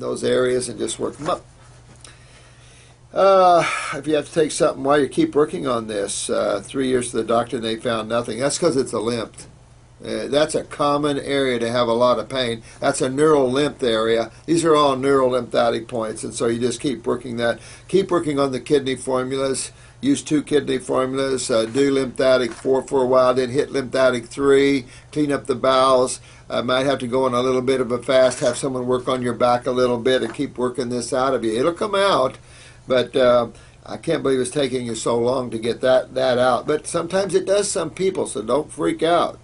those areas and just work them up. If you have to take something while you keep working on this, 3 years to the doctor and they found nothing. That's because it's a lymph. That's a common area to have a lot of pain. That's a neural lymph area. These are all neural lymphatic points, and so you just keep working that. Keep working on the kidney formulas. Use 2 kidney formulas. Do lymphatic 4 for a while, then hit lymphatic 3. Clean up the bowels. Might have to go on a little bit of a fast. Have someone work on your back a little bit and keep working this out of you. It'll come out, but I can't believe it's taking you so long to get that out. But sometimes it does some people, so don't freak out.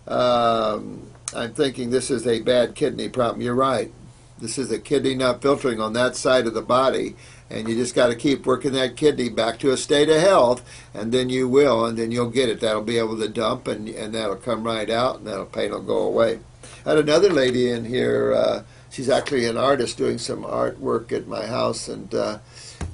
I'm thinking this is a bad kidney problem. You're right. This is a kidney not filtering on that side of the body, and you just got to keep working that kidney back to a state of health, and then you will, and then you'll get it. That'll be able to dump, and that'll come right out, and that pain will go away. I had another lady in here. She's actually an artist doing some artwork at my house, and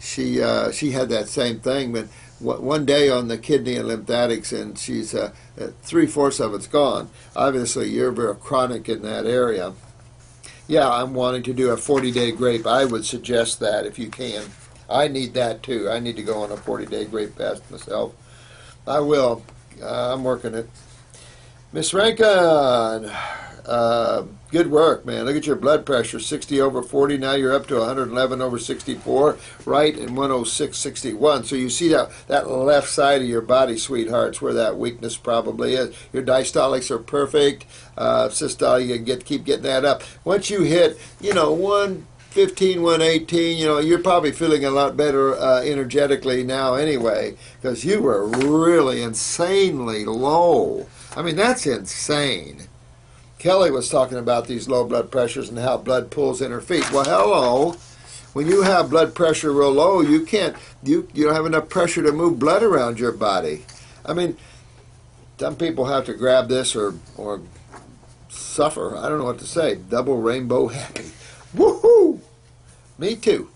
she had that same thing, but one day on the kidney and lymphatics, and she's 3/4 of it's gone. Obviously, you're very chronic in that area. Yeah, I'm wanting to do a 40-day grape. I would suggest that if you can. I need that too. I need to go on a 40-day grape fast myself. I will. I'm working it. Miss Rankin, good work, man. Look at your blood pressure, 60/40. Now you're up to 111/64, right, and 106/61. So you see that left side of your body, sweethearts, where that weakness probably is. Your diastolics are perfect. Systolic, you can keep getting that up. Once you hit, 115, 118, you're probably feeling a lot better energetically now anyway, because you were really insanely low. I mean, that's insane. Kelly was talking about these low blood pressures and how blood pools in her feet. Well, hello. When you have blood pressure real low, you don't have enough pressure to move blood around your body. I mean, some people have to grab this or suffer. I don't know what to say. Double rainbow happy. Woohoo! Me too.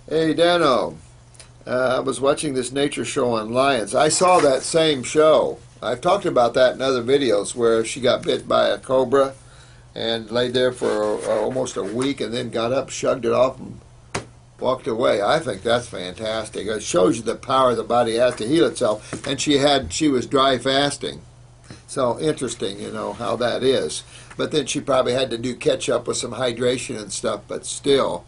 Hey, Dano. I was watching this nature show on lions. I saw that same show. I've talked about that in other videos where she got bit by a cobra and laid there for almost a week and then got up, shrugged it off, and walked away. I think that's fantastic. It shows you the power the body has to heal itself. And she was dry fasting. So interesting, how that is. But then she probably had to do catch up with some hydration and stuff, but still.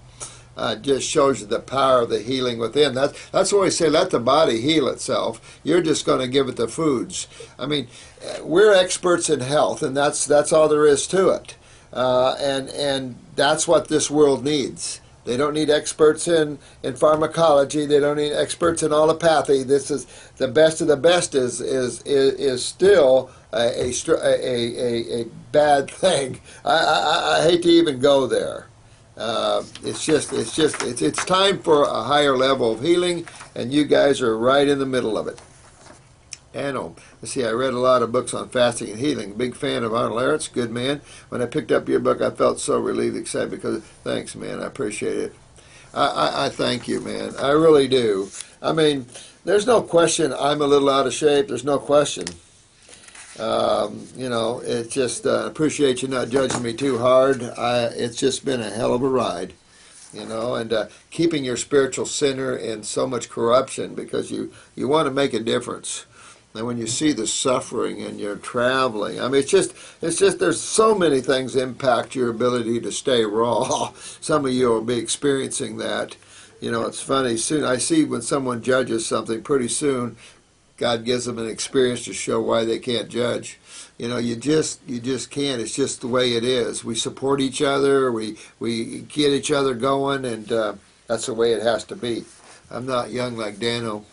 Just shows you the power of the healing within. That's why we say let the body heal itself. You're just going to give it the foods. I mean, we're experts in health, and that's all there is to it. And that's what this world needs. They don't need experts in pharmacology. They don't need experts in allopathy. This is the best of the best. Is still a bad thing. I hate to even go there. It's time for a higher level of healing, and you guys are right in the middle of it. Let's see, I read a lot of books on fasting and healing. Big fan of Arnold Ehret's, good man. When I picked up your book, I felt so relieved, excited, because thanks, man, I appreciate it. I thank you, man. I really do. I mean, there's no question I'm a little out of shape. There's no question. It's just appreciate you not judging me too hard. It's just been a hell of a ride, and keeping your spiritual center in so much corruption, because you want to make a difference. And when you see the suffering and you're traveling, I mean, it's just there's so many things impact your ability to stay raw. Some of you will be experiencing that. It's funny. Soon I see when someone judges something, pretty soon God gives them an experience to show why they can't judge. You just can't. It's just the way it is. We support each other. We get each other going, and that's the way it has to be. I'm not young like Dano.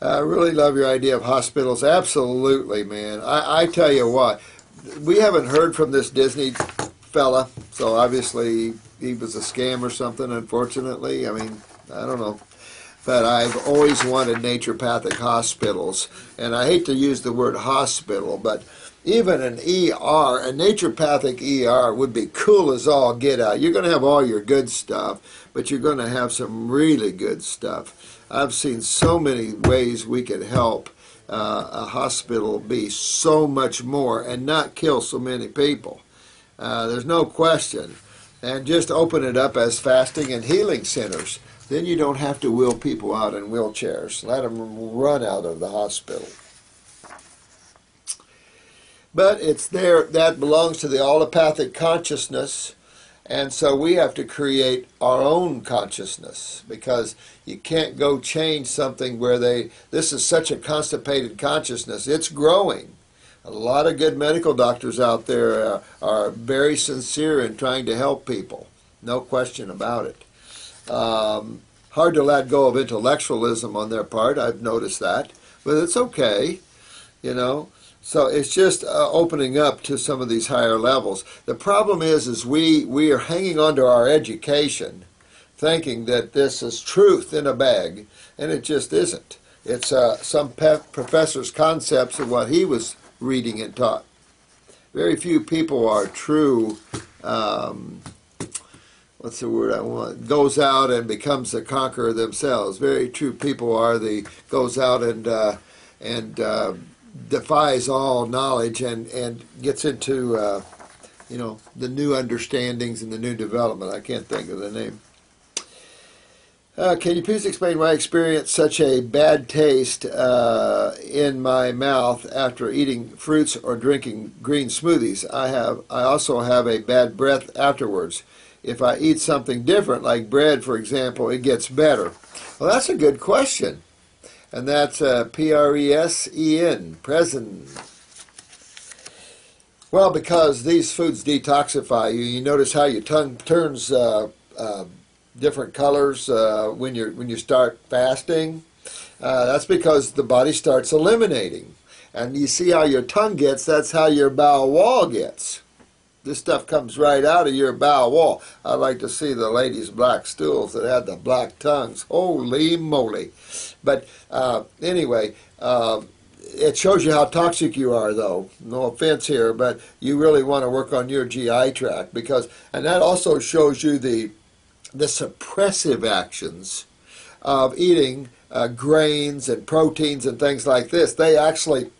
I really love your idea of hospitals. Absolutely, man. I tell you what, we haven't heard from this Disney fella, so obviously he was a scam or something, unfortunately. I mean, I don't know. But I've always wanted naturopathic hospitals. And I hate to use the word hospital, but even an ER, a naturopathic ER would be cool as all get out. You're going to have all your good stuff, but you're going to have some really good stuff. I've seen so many ways we could help a hospital be so much more and not kill so many people. There's no question. And just open it up as fasting and healing centers. Then you don't have to wheel people out in wheelchairs. Let them run out of the hospital. But it's there, that belongs to the allopathic consciousness, and so we have to create our own consciousness, because you can't go change something where this is such a constipated consciousness. It's growing. A lot of good medical doctors out there are very sincere in trying to help people. No question about it. Hard to let go of intellectualism on their part, I've noticed that, but it's okay, you know. So it's just opening up to some of these higher levels. The problem is we are hanging on to our education, thinking that this is truth in a bag, and it just isn't. It's some professor's concepts of what he was reading and taught. Very few people are true, what's the word I want, goes out and becomes a conqueror themselves. Very true people are goes out and defies all knowledge and gets into the new understandings and the new development. I can't think of the name. Can you please explain why I experienced such a bad taste in my mouth after eating fruits or drinking green smoothies? I also have a bad breath afterwards. If I eat something different, like bread, for example, it gets better. Well, that's a good question. And that's Presen, present. Well, because these foods detoxify you. You notice how your tongue turns different colors when you start fasting. That's because the body starts eliminating. And you see how your tongue gets, that's how your bowel wall gets. This stuff comes right out of your bowel wall. I like to see the ladies' black stools that had the black tongues. Holy moly. But anyway, it shows you how toxic you are, though. No offense here, but you really want to work on your GI tract, and that also shows you the suppressive actions of eating grains and proteins and things like this. They actually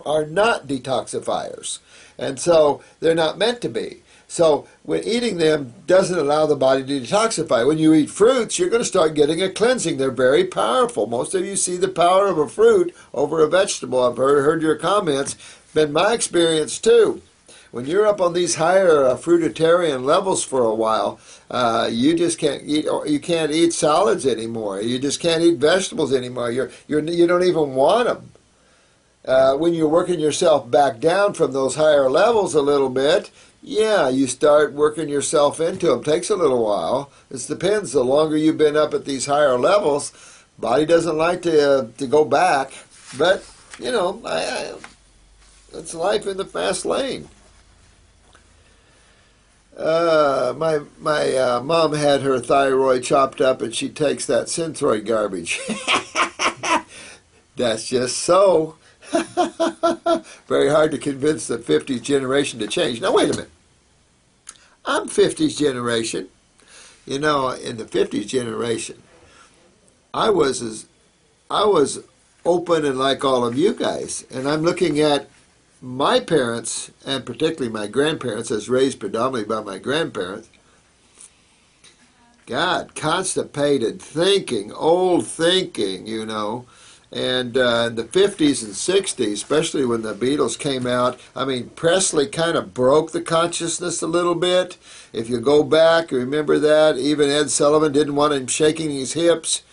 are not detoxifiers, and so they're not meant to be. So when eating them doesn't allow the body to detoxify. When you eat fruits, you're going to start getting a cleansing. They're very powerful. Most of you see the power of a fruit over a vegetable. I've heard your comments. Been my experience too. When you're up on these higher fruitarian levels for a while, you just can't eat. Or you can't eat salads anymore. You just can't eat vegetables anymore. You don't even want them. When you're working yourself back down from those higher levels a little bit, yeah, you start working yourself into them. Takes a little while. It depends. The longer you've been up at these higher levels, body doesn't like to go back. But it's life in the fast lane. My mom had her thyroid chopped up, and she takes that Synthroid garbage. That's just so. Very hard to convince the 50s generation to change. Now, wait a minute. I'm 50s generation. In the 50s generation, I was open and like all of you guys. And I'm looking at my parents, and particularly my grandparents, as raised predominantly by my grandparents. God, constipated thinking, old thinking, And in the 50s and 60s, especially when the Beatles came out, Presley kind of broke the consciousness a little bit. If you go back, remember that? Even Ed Sullivan didn't want him shaking his hips.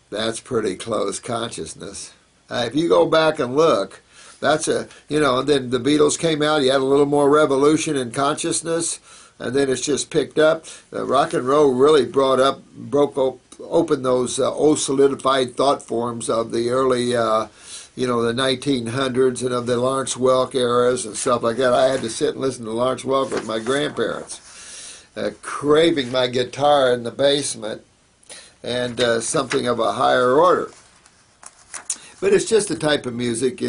That's pretty close consciousness. If you go back and look, that's then the Beatles came out, you had a little more revolution in consciousness, and then it's just picked up. Rock and roll really broke open those old solidified thought forms of the early, the 1900s and of the Lawrence Welk eras and stuff like that. I had to sit and listen to Lawrence Welk with my grandparents, craving my guitar in the basement and something of a higher order. But it's just a type of music,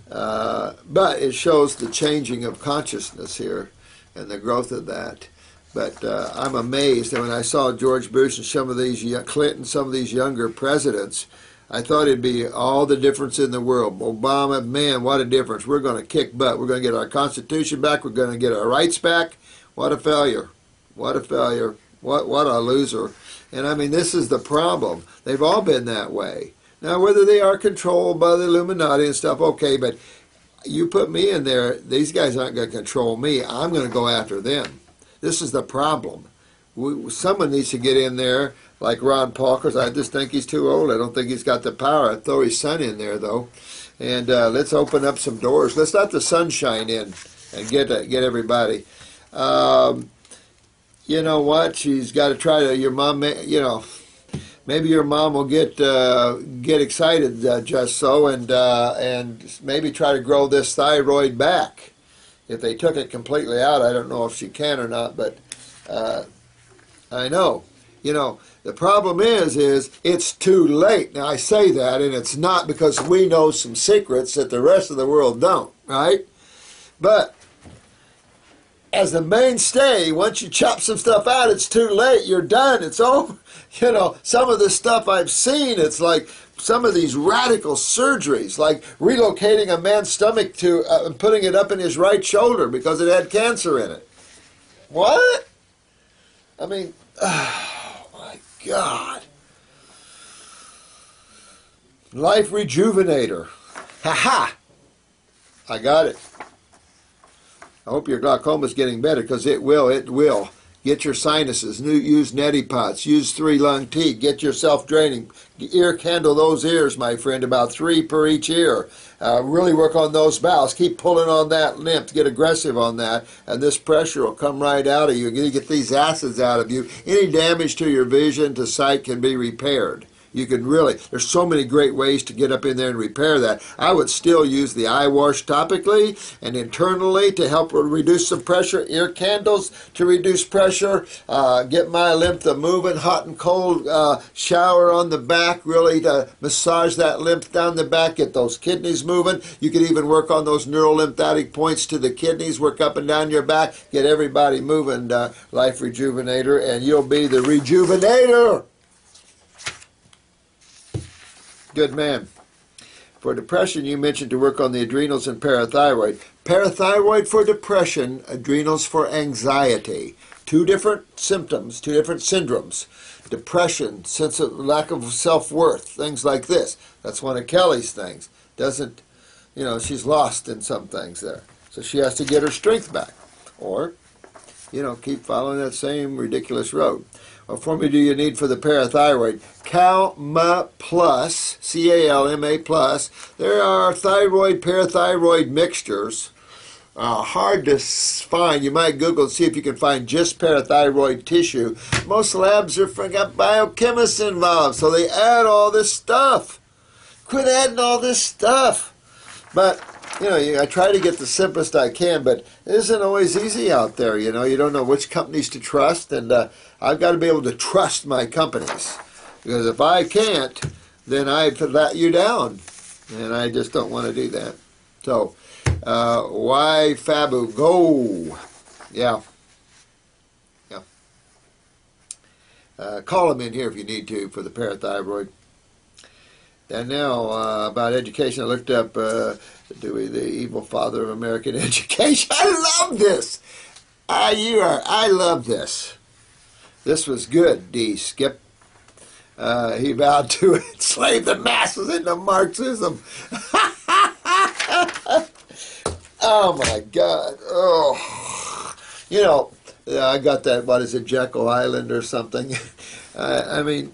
But it shows the changing of consciousness here and the growth of that. But I'm amazed that when I saw George Bush and some of these Clinton, some of these younger presidents, I thought it'd be all the difference in the world. Obama, man, what a difference. We're going to kick butt. We're going to get our Constitution back. We're going to get our rights back. What a failure. What a failure. What a loser. And I mean, this is the problem. They've all been that way. Now, whether they are controlled by the Illuminati and stuff, okay, but you put me in there, these guys aren't going to control me. I'm going to go after them. This is the problem. Someone needs to get in there, like Ron Paul, because I just think he's too old. I don't think he's got the power. I'd throw his son in there, though. And let's open up some doors. Let's let the sun shine in and get everybody. You know what? She's got to try to, your mom, you know, maybe your mom will get excited just so, and maybe try to grow this thyroid back. If they took it completely out, I don't know if she can or not, but I know. You know, the problem is it's too late. Now, I say that, and it's not because we know some secrets that the rest of the world don't, right? But as the mainstay, once you chop some stuff out, it's too late. You're done. It's over. You know, some of the stuff I've seen, it's like some of these radical surgeries, like relocating a man's stomach to and putting it up in his right shoulder because it had cancer in it. What? I mean, oh my God. Life Rejuvenator. Ha-ha! I got it. I hope your glaucoma is getting better, because it will. It will. Get your sinuses. Use neti pots. Use 3-lung tea. Get yourself draining. Ear candle those ears, my friend, about 3 per each ear. Really work on those bowels. Keep pulling on that lymph. Get aggressive on that, and this pressure will come right out of you. You get these acids out of you. Any damage to your vision, to sight, can be repaired. You can really, there's so many great ways to get up in there and repair that. I would still use the eye wash topically and internally to help reduce some pressure. Ear candles to reduce pressure. Get my lymph moving, hot and cold. Shower on the back, really to massage that lymph down the back. Get those kidneys moving. You can even work on those neurolymphatic points to the kidneys. Work up and down your back. Get everybody moving, Life Rejuvenator, and you'll be the Rejuvenator. Good man. For depression, you mentioned to work on the adrenals and parathyroid. Parathyroid for depression, adrenals for anxiety. Two different symptoms, two different syndromes. Depression, sense of lack of self-worth, things like this. That's one of Kelly's things. Doesn't, you know, she's lost in some things there. So she has to get her strength back. Or, you know, keep following that same ridiculous road. What formula do you need for the parathyroid? Calma Plus, C-A-L-M-A Plus. There are thyroid, parathyroid mixtures. Hard to find. You might Google and see if you can find just parathyroid tissue. Most labs are got biochemists involved, so they add all this stuff. Quit adding all this stuff. But, you know, I try to get the simplest I can, but it isn't always easy out there. You know, you don't know which companies to trust, and I've got to be able to trust my companies. Because if I can't, then I let you down. And I just don't want to do that. So, why Fabu? Go! Yeah. Yeah. Call them in here if you need to for the parathyroid. And now, about education, I looked up Dewey, the evil father of American education. I love this! I love this. This was good, D. Skip. He vowed to enslave the masses into Marxism. Oh, my God. Oh. You know, I got that, what is it, Jekyll Island or something. I mean,